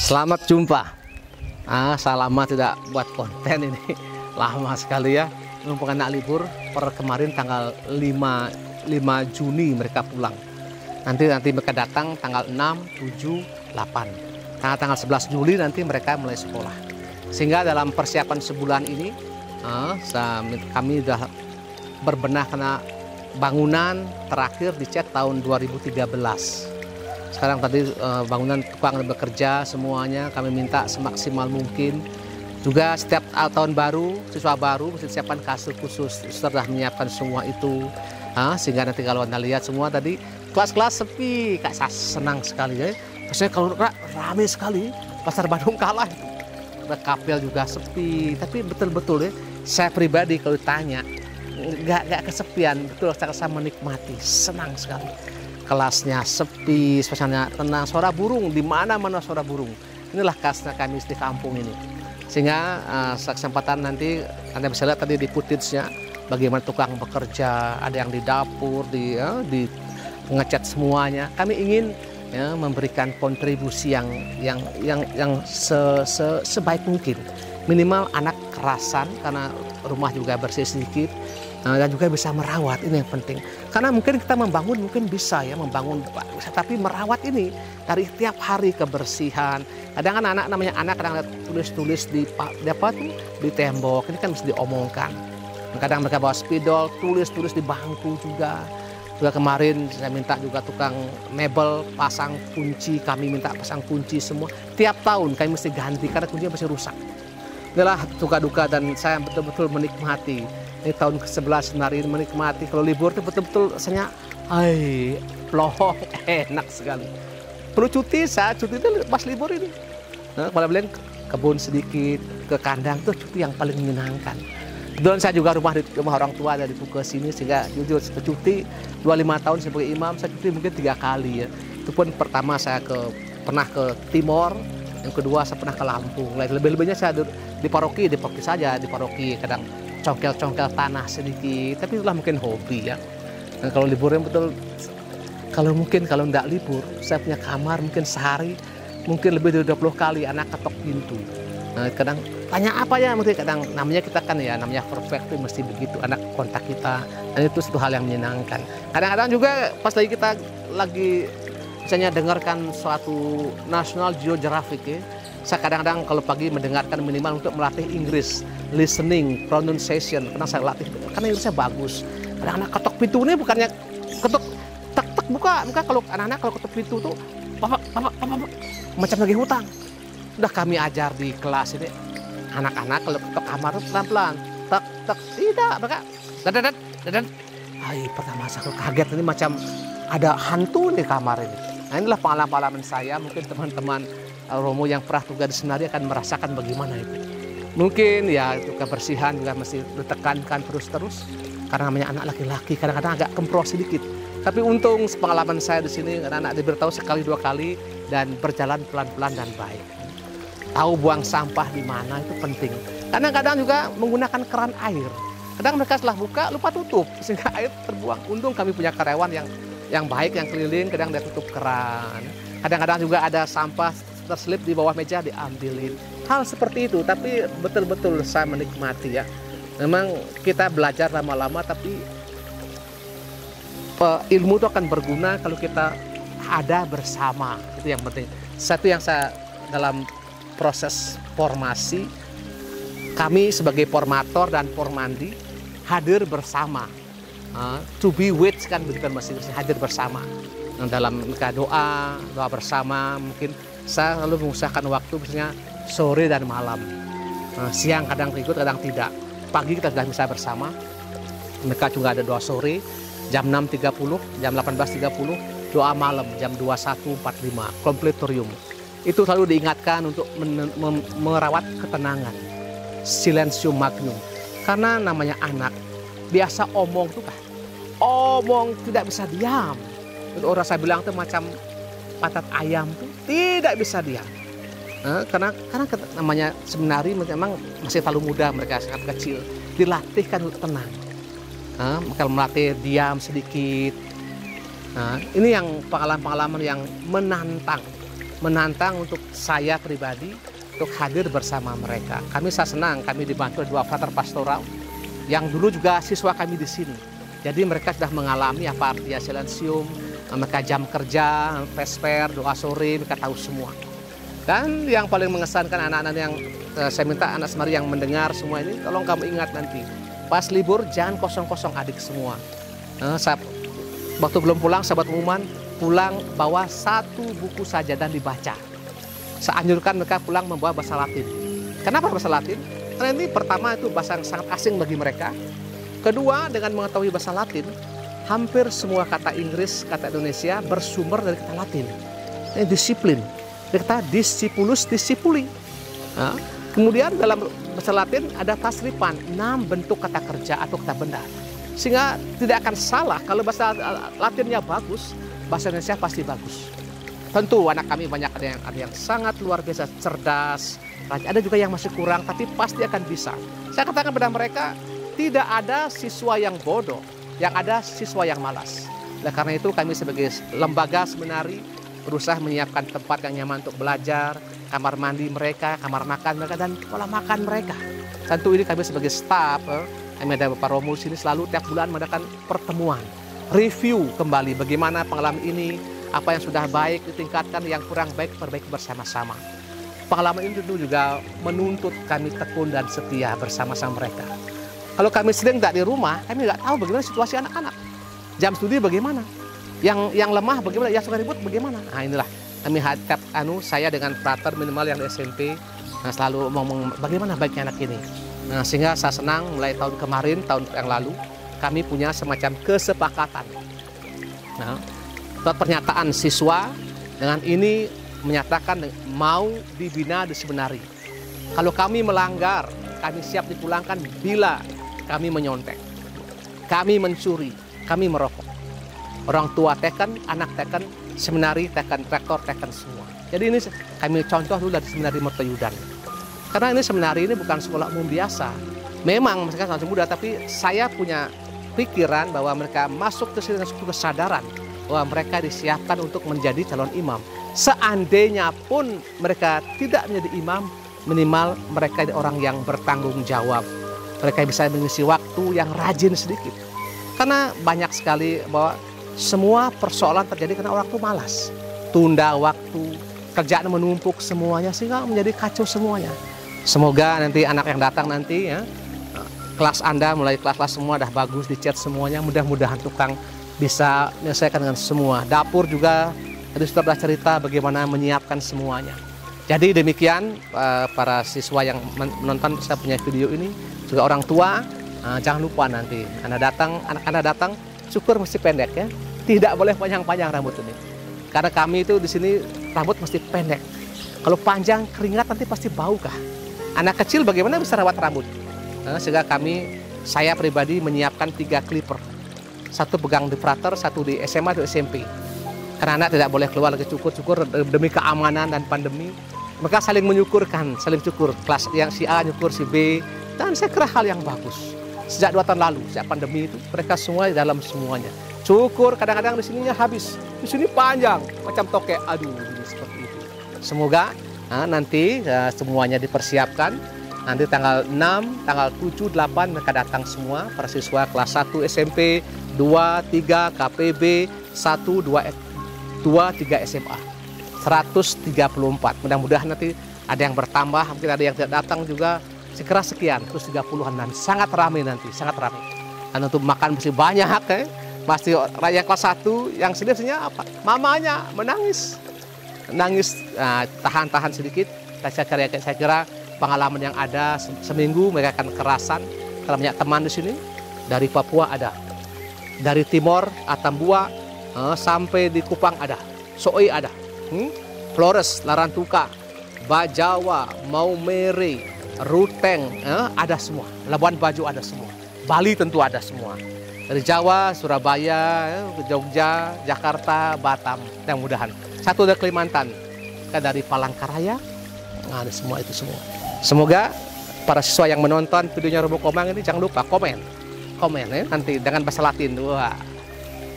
Selamat jumpa. Saya lama tidak buat konten ini. Lama sekali ya. Mumpung anak libur, per kemarin tanggal 5 Juni mereka pulang. Nanti mereka datang tanggal 6, 7, 8. Tanggal 11 Juli nanti mereka mulai sekolah. Sehingga dalam persiapan sebulan ini, kami sudah berbenah karena bangunan terakhir dicek tahun 2013. Sekarang tadi bangunan tukang bekerja semuanya kami minta semaksimal mungkin. Juga setiap tahun baru, siswa baru mesti siapkan kasur khusus. Sudah menyiapkan semua itu. Sehingga nanti kalau Anda lihat semua tadi kelas-kelas sepi, Kak saya senang sekali ya. Maksudnya kalau ramai sekali, Pasar Bandung kalah. Ada kapel juga sepi, tapi betul-betul ya. Saya pribadi kalau ditanya, nggak kesepian, betul saya menikmati, senang sekali. Kelasnya sepi, suasananya tenang, suara burung, di mana-mana suara burung. Inilah khasnya kami di kampung ini. Sehingga kesempatan nanti Anda bisa lihat tadi di footage-nya bagaimana tukang bekerja, ada yang di dapur, di ngecat semuanya. Kami ingin memberikan kontribusi yang sebaik mungkin. Minimal anak kerasan karena rumah juga bersih sedikit. Dan juga bisa merawat, ini yang penting. Karena mungkin kita membangun, mungkin bisa ya membangun, tapi merawat ini dari tiap hari kebersihan. Kadang kan namanya anak kadang tulis-tulis di tembok, ini kan mesti diomongkan. Kadang mereka bawa spidol, tulis-tulis di bangku juga. Juga kemarin saya minta juga tukang mebel pasang kunci, kami minta pasang kunci semua. Tiap tahun kami mesti ganti karena kuncinya masih rusak. Inilah duka-duka dan saya betul-betul menikmati. Ini tahun ke-11 sebenarnya menikmati. Kalau libur itu betul-betul rasanya plong, enak sekali. Perlu cuti, saya cuti itu pas libur ini. Kalau bilang kebun sedikit, ke kandang itu cuti yang paling menyenangkan. Dan saya juga rumah orang tua dari ke sini sehingga jujur cuti 25 tahun sebagai imam, saya cuti mungkin 3 kali ya. Itu pun pertama saya pernah ke Timor, yang kedua saya pernah ke Lampung. Lebih-lebihnya saya di paroki saja, di paroki kadang congkel-congkel tanah sedikit, tapi itulah mungkin hobi ya. Dan kalau liburnya betul, kalau tidak libur, saya punya kamar mungkin sehari, mungkin lebih dari 20 kali anak ketok pintu. Kadang tanya apa ya, mungkin kadang namanya kita kan ya, namanya perfect itu mesti begitu, anak kontak kita, dan itu satu hal yang menyenangkan. Kadang-kadang juga pas kita lagi misalnya dengarkan suatu National Geographic ya, saya kadang-kadang kalau pagi mendengarkan minimal untuk melatih Inggris, listening, pronunciation, karena saya latih, karena Inggrisnya bagus. Kadang-kadang ketok pintu ini bukannya ketok, tek buka, kalau anak-anak kalau ketok pintu tuh, papa, macam lagi hutang. Udah kami ajar di kelas ini, anak-anak kalau ketok kamar tuh pelan-pelan, tek, tidak, mereka, dan, pertama saya kaget ini macam ada hantu di kamar ini. Nah inilah pengalaman saya, mungkin teman-teman Romo yang pernah tugas di Senaria akan merasakan bagaimana itu. Mungkin ya itu kebersihan juga mesti ditekankan terus-terus karena namanya anak laki-laki kadang-kadang agak kempros sedikit. Tapi untung pengalaman saya di sini anak-anak diberitahu sekali 2 kali dan berjalan pelan-pelan dan baik. Tahu buang sampah di mana itu penting. Kadang-kadang juga menggunakan keran air. Kadang mereka setelah buka lupa tutup sehingga air terbuang. Untung kami punya karyawan yang baik yang keliling, kadang dia tutup keran. Kadang-kadang juga ada sampah terselip di bawah meja diambilin. Hal seperti itu, tapi betul-betul saya menikmati ya. Memang kita belajar lama-lama, tapi ilmu itu akan berguna kalau kita ada bersama. Itu yang penting. Satu yang saya dalam proses formasi, kami sebagai formator dan formandi hadir bersama. To be with kan begitu masing-masing, hadir bersama. Dalam doa bersama, mungkin saya selalu mengusahakan waktu misalnya sore dan malam. Siang kadang ikut, kadang tidak. Pagi kita sudah bisa bersama. Mereka juga ada doa sore jam 6.30, jam 18.30, doa malam jam 21.45, kompletorium. Itu selalu diingatkan untuk merawat ketenangan. Silensium magnum. Karena namanya anak biasa omong tuh kan. Omong tidak bisa diam. Orang saya bilang tuh macam patat ayam tuh tidak bisa diam. Karena namanya sebenarnya memang masih terlalu muda, mereka sangat kecil, dilatihkan untuk tenang. Kalau melatih diam sedikit. Ini yang pengalaman-pengalaman yang menantang menantang untuk saya pribadi untuk hadir bersama mereka. Kami sangat senang, kami dibantu oleh 2 frater pastoral yang dulu juga siswa kami di sini. Jadi mereka sudah mengalami apa artinya silensium, mereka jam kerja, vesper, doa sore, mereka tahu semua. Dan yang paling mengesankan anak-anak yang saya minta anak semari yang mendengar semua ini, tolong kamu ingat nanti pas libur jangan kosong-kosong adik semua. Waktu belum pulang, sahabat umuman pulang bawa 1 buku saja dan dibaca. Saya anjurkan mereka pulang membawa bahasa Latin. Kenapa bahasa Latin? Karena ini pertama itu bahasa yang sangat asing bagi mereka. Kedua, dengan mengetahui bahasa Latin, hampir semua kata Inggris, kata Indonesia bersumber dari kata Latin. Ini disiplin. Kata discipulus, discipuli. Nah, kemudian dalam bahasa Latin ada tasrifan, 6 bentuk kata kerja atau kata benda. Sehingga tidak akan salah kalau bahasa Latinnya bagus, bahasa Indonesia pasti bagus. Tentu anak kami banyak ada yang sangat luar biasa cerdas, ada juga yang masih kurang, tapi pasti akan bisa. Saya katakan pada mereka, tidak ada siswa yang bodoh, yang ada siswa yang malas. Oleh karena itu kami sebagai lembaga seminari berusaha menyiapkan tempat yang nyaman untuk belajar, kamar mandi mereka, kamar makan mereka, dan pola makan mereka. Tentu ini kami sebagai staf, kami ada Bapak Romo sini selalu tiap bulan mengadakan pertemuan, review kembali bagaimana pengalaman ini, apa yang sudah baik ditingkatkan, yang kurang baik perbaiki bersama-sama. Pengalaman ini tentu juga menuntut kami tekun dan setia bersama-sama mereka. Kalau kami sering tidak di rumah, kami nggak tahu bagaimana situasi anak-anak. Jam studi bagaimana? Yang lemah bagaimana? Yang suka ribut bagaimana? Nah inilah kami hadap saya dengan frater minimal yang di SMP, selalu ngomong bagaimana baiknya anak ini. Nah, sehingga saya senang mulai tahun kemarin, tahun yang lalu, kami punya semacam kesepakatan. Nah, pernyataan siswa dengan ini menyatakan mau dibina di seminari. Kalau kami melanggar, kami siap dipulangkan bila kami menyontek, kami mencuri, kami merokok. Orang tua teken, anak teken, seminari teken, rektor teken semua. Jadi ini kami contoh dulu dari seminari Mertoyudan. Karena ini seminari ini bukan sekolah umum biasa. Memang mereka sangat muda, tapi saya punya pikiran bahwa mereka masuk ke sini dengan suatu kesadaran bahwa mereka disiapkan untuk menjadi calon imam. Seandainya pun mereka tidak menjadi imam, minimal mereka orang yang bertanggung jawab. Mereka bisa mengisi waktu yang rajin sedikit. Karena banyak sekali bahwa semua persoalan terjadi karena orang itu malas. Tunda waktu, kerjaan menumpuk semuanya sehingga menjadi kacau semuanya. Semoga nanti anak yang datang nanti ya, kelas Anda mulai kelas-kelas semua dah bagus, dicat semuanya, mudah-mudahan tukang bisa menyelesaikan dengan semua. Dapur juga tadi sudah cerita bagaimana menyiapkan semuanya. Jadi demikian para siswa yang menonton saya punya video ini, juga orang tua, jangan lupa nanti anak Anda datang, syukur mesti pendek ya. Tidak boleh panjang-panjang rambut ini. Karena kami itu di sini rambut mesti pendek. Kalau panjang keringat nanti pasti bau kah? Anak kecil bagaimana bisa rawat rambut? Sehingga saya pribadi menyiapkan 3 clipper. 1 pegang di frater, 1 di SMA, 2 SMP. Karena anak tidak boleh keluar lagi cukur-cukur demi keamanan dan pandemi. Mereka saling menyukurkan, saling cukur. Kelas yang si A nyukur si B. Dan saya kira hal yang bagus. Sejak 2 tahun lalu, sejak pandemi itu, mereka semua di dalam semuanya. Cukur, kadang-kadang di sininya habis. Di sini panjang, macam tokek. Aduh, seperti itu. Semoga nanti semuanya dipersiapkan. Nanti tanggal 6, tanggal 7, 8 mereka datang semua. Para siswa kelas 1 SMP, 2, 3 KPB, 1, 2, 3 SMA. 134. Mudah-mudahan nanti ada yang bertambah, mungkin ada yang tidak datang juga. Sekira sekian, terus 30-an nanti. Sangat ramai nanti, sangat ramai. Dan untuk makan mesti banyak ya. Pasti rakyat kelas 1 yang sedihnya apa? Mamanya menangis. Nangis, tahan-tahan sedikit. Saya kira pengalaman yang ada seminggu mereka akan kerasan. Karena banyak teman di sini. Dari Papua ada. Dari Timor, Atambua, sampai di Kupang ada. Soi ada. Flores, Larantuka, Bajawa, Maumere, Ruteng, ada semua. Labuan Bajo ada semua. Bali tentu ada semua. Dari Jawa, Surabaya, Jogja, Jakarta, Batam, mudah-mudahan. 1 dari Kalimantan, dari Palangkaraya, ada semua itu semua. Semoga para siswa yang menonton videonya Romo Komang ini jangan lupa komen ya, nanti dengan bahasa Latin. Wah.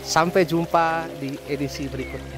Sampai jumpa di edisi berikutnya.